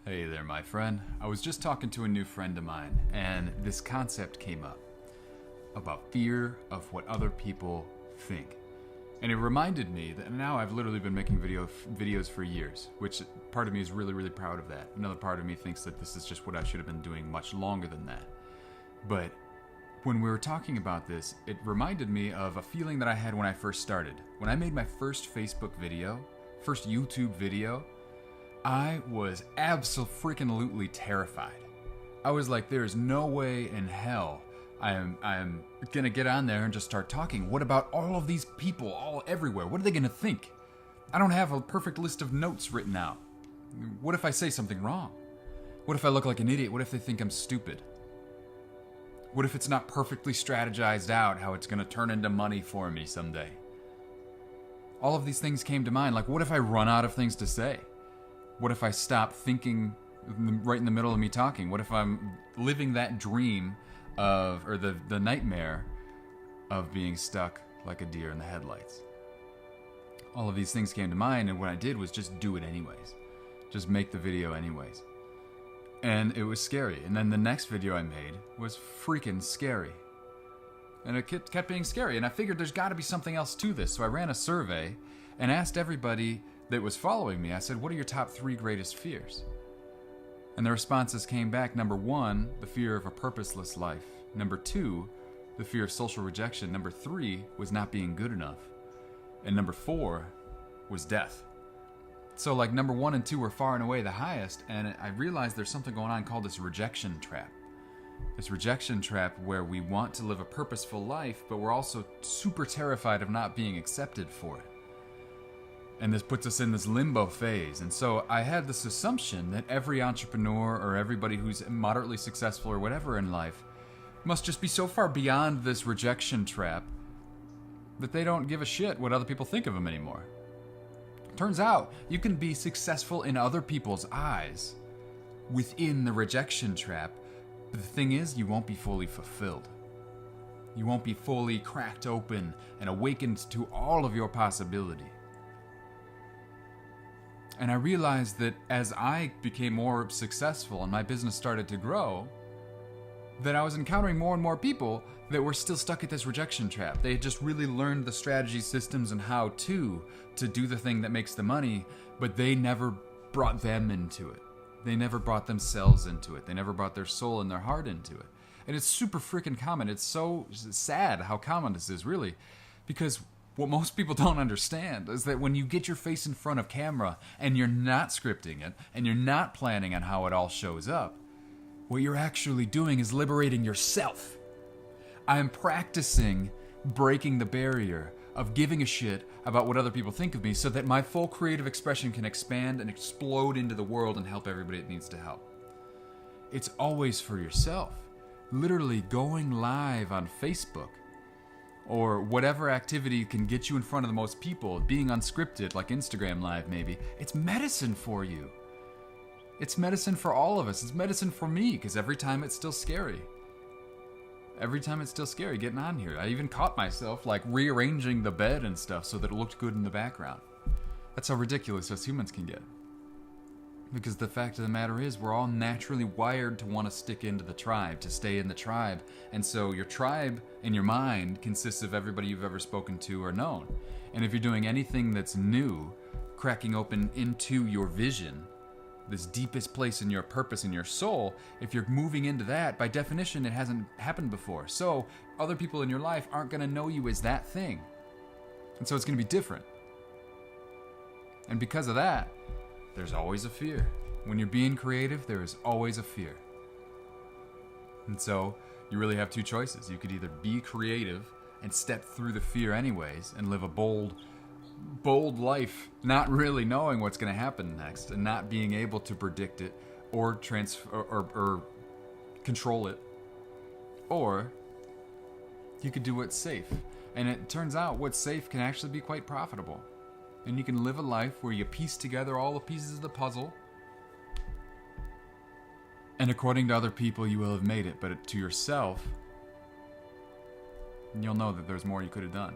Hey there, my friend. I was just talking to a new friend of mine, and this concept came up about fear of what other people think. And it reminded me that now I've literally been making videos for years, which part of me is really proud of that. Another part of me thinks that this is just what I should have been doing much longer than that. But when we were talking about this, it reminded me of a feeling that I had when I first started. When I made my first Facebook video, first YouTube video, I was absolutely terrified. I was like, there's no way in hell I'm gonna get on there and just start talking. What about all of these people all everywhere? What are they gonna think? I don't have a perfect list of notes written out. What if I say something wrong? What if I look like an idiot? What if they think I'm stupid? What if it's not perfectly strategized out how it's gonna turn into money for me someday? All of these things came to mind. Like, what if I run out of things to say? What if I stop thinking right in the middle of me talking? What if I'm living that dream of, or the nightmare of being stuck like a deer in the headlights? All of these things came to mind, and what I did was just do it anyways. Just make the video anyways. And it was scary. And then the next video I made was freaking scary. And it kept being scary, and I figured there's got to be something else to this. So I ran a survey and asked everybody that was following me, I said, what are your top 3 greatest fears? And the responses came back. Number 1, the fear of a purposeless life. Number 2, the fear of social rejection. Number 3 was not being good enough. And number 4 was death. So like number 1 and 2 were far and away the highest, and I realized there's something going on called this rejection trap. This rejection trap where we want to live a purposeful life, but we're also super terrified of not being accepted for it. And this puts us in this limbo phase. And so I had this assumption that every entrepreneur or everybody who's moderately successful or whatever in life must just be so far beyond this rejection trap that they don't give a shit what other people think of them anymore. Turns out you can be successful in other people's eyes within the rejection trap, but the thing is, you won't be fully fulfilled. You won't be fully cracked open and awakened to all of your possibility. And I realized that as I became more successful and my business started to grow, that I was encountering more and more people that were still stuck at this rejection trap. They had just really learned the strategy, systems, and how to do the thing that makes the money, but they never brought them into it. They never brought themselves into it. They never brought their soul and their heart into it. And it's super freaking common. It's so sad how common this is, really, because what most people don't understand is that when you get your face in front of camera and you're not scripting it and you're not planning on how it all shows up, what you're actually doing is liberating yourself. I am practicing breaking the barrier of giving a shit about what other people think of me so that my full creative expression can expand and explode into the world and help everybody it needs to help. It's always for yourself. Literally going live on Facebook or whatever activity can get you in front of the most people, being unscripted, like Instagram Live maybe, it's medicine for you. It's medicine for all of us. It's medicine for me, because every time it's still scary. Every time it's still scary getting on here. I even caught myself like rearranging the bed and stuff so that it looked good in the background. That's how ridiculous us humans can get. Because the fact of the matter is, we're all naturally wired to want to stick into the tribe, to stay in the tribe. And so your tribe in your mind consists of everybody you've ever spoken to or known. And if you're doing anything that's new, cracking open into your vision, this deepest place in your purpose in your soul, if you're moving into that, by definition, it hasn't happened before. So other people in your life aren't going to know you as that thing. And so it's going to be different. And because of that, there's always a fear. When you're being creative, there is always a fear. And so you really have 2 choices. You could either be creative and step through the fear anyways and live a bold life, not really knowing what's going to happen next and not being able to predict it or control it. Or you could do what's safe. And it turns out what's safe can actually be quite profitable. And you can live a life where you piece together all the pieces of the puzzle. And according to other people, you will have made it. But to yourself, you'll know that there's more you could have done.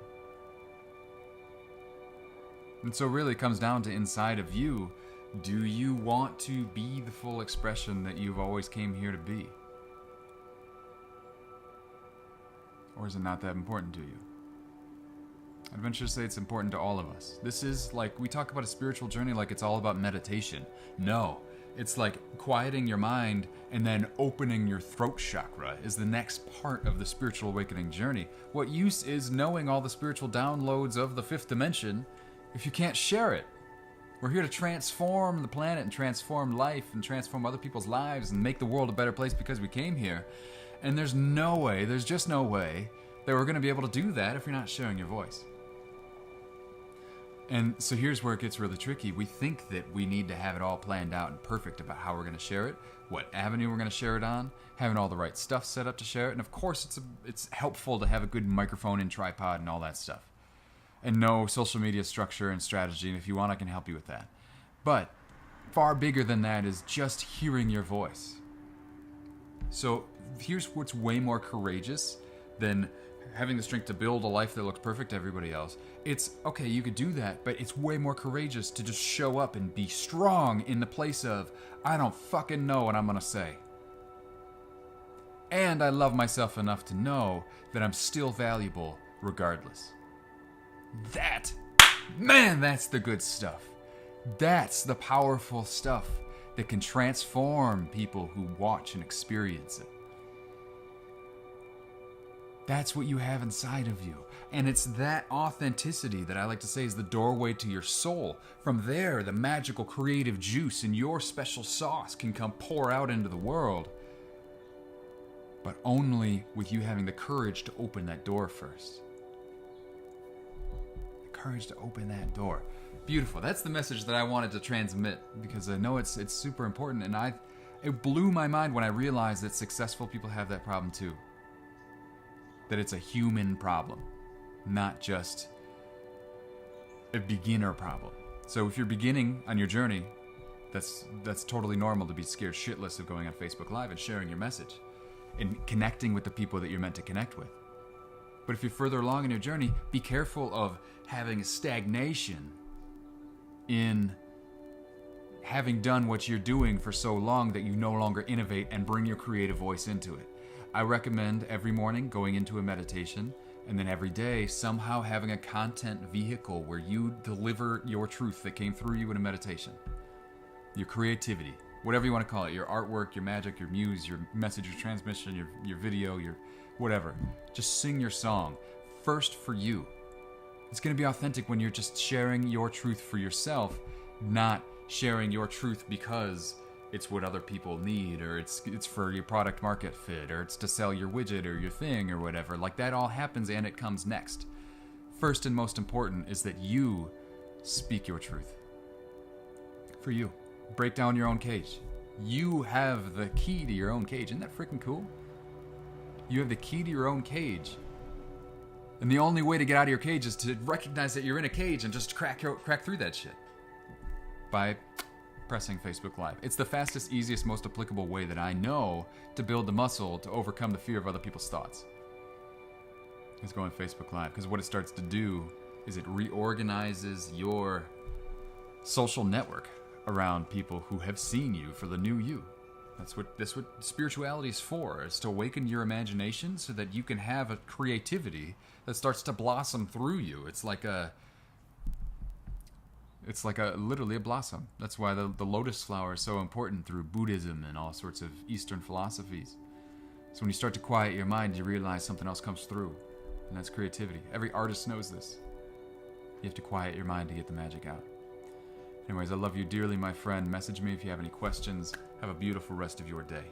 And so really it comes down to inside of you Do you want to be the full expression that you've always came here to be? Or is it not that important to you? I'd venture to say it's important to all of us. This is like, we talk about a spiritual journey like it's all about meditation. No, it's like quieting your mind and then opening your throat chakra is the next part of the spiritual awakening journey. What use is knowing all the spiritual downloads of the fifth dimension if you can't share it? We're here to transform the planet and transform life and transform other people's lives and make the world a better place because we came here. And there's just no way that we're going to be able to do that if you're not sharing your voice. And so here's where it gets really tricky. We think that we need to have it all planned out and perfect about how we're going to share it, what avenue we're going to share it on, having all the right stuff set up to share it. And of course, it's helpful to have a good microphone and tripod and all that stuff. And know social media structure and strategy. And if you want, I can help you with that. But far bigger than that is just hearing your voice. So here's what's way more courageous than having the strength to build a life that looks perfect to everybody else. It's, okay, you could do that, but it's way more courageous to just show up and be strong in the place of, I don't fucking know what I'm gonna say. And I love myself enough to know that I'm still valuable regardless. That's the good stuff. That's the powerful stuff that can transform people who watch and experience it. That's what you have inside of you. And it's that authenticity that I like to say is the doorway to your soul. From there, the magical creative juice in your special sauce can come pour out into the world. But only with you having the courage to open that door first. The courage to open that door. Beautiful. That's the message that I wanted to transmit because I know it's super important. And it blew my mind when I realized that successful people have that problem too. That it's a human problem, not just a beginner problem. So if you're beginning on your journey, that's totally normal to be scared shitless of going on Facebook Live and sharing your message and connecting with the people that you're meant to connect with. But if you're further along in your journey, be careful of having stagnation in having done what you're doing for so long that you no longer innovate and bring your creative voice into it. I recommend every morning going into a meditation and then every day somehow having a content vehicle where you deliver your truth that came through you in a meditation. Your creativity, whatever you want to call it, your artwork, your magic, your muse, your message, your transmission, your video, your whatever. Just sing your song first for you. It's going to be authentic when you're just sharing your truth for yourself, not sharing your truth because it's what other people need, or it's for your product market fit, or it's to sell your widget or your thing or whatever. Like that all happens and it comes next. First and most important is that you speak your truth. For you. Break down your own cage. You have the key to your own cage. Isn't that freaking cool? You have the key to your own cage. And the only way to get out of your cage is to recognize that you're in a cage and just crack through that shit. By pressing Facebook Live. It's the fastest, easiest, most applicable way that I know to build the muscle to overcome the fear of other people's thoughts. It's going Facebook Live, because what it starts to do is it reorganizes your social network around people who have seen you for the new you. That's what spirituality is for, is to awaken your imagination so that you can have a creativity that starts to blossom through you. It's like literally a blossom. That's why the lotus flower is so important through Buddhism and all sorts of Eastern philosophies. So when you start to quiet your mind, you realize something else comes through, and that's creativity. Every artist knows this. You have to quiet your mind to get the magic out. Anyways, I love you dearly, my friend. Message me if you have any questions. Have a beautiful rest of your day.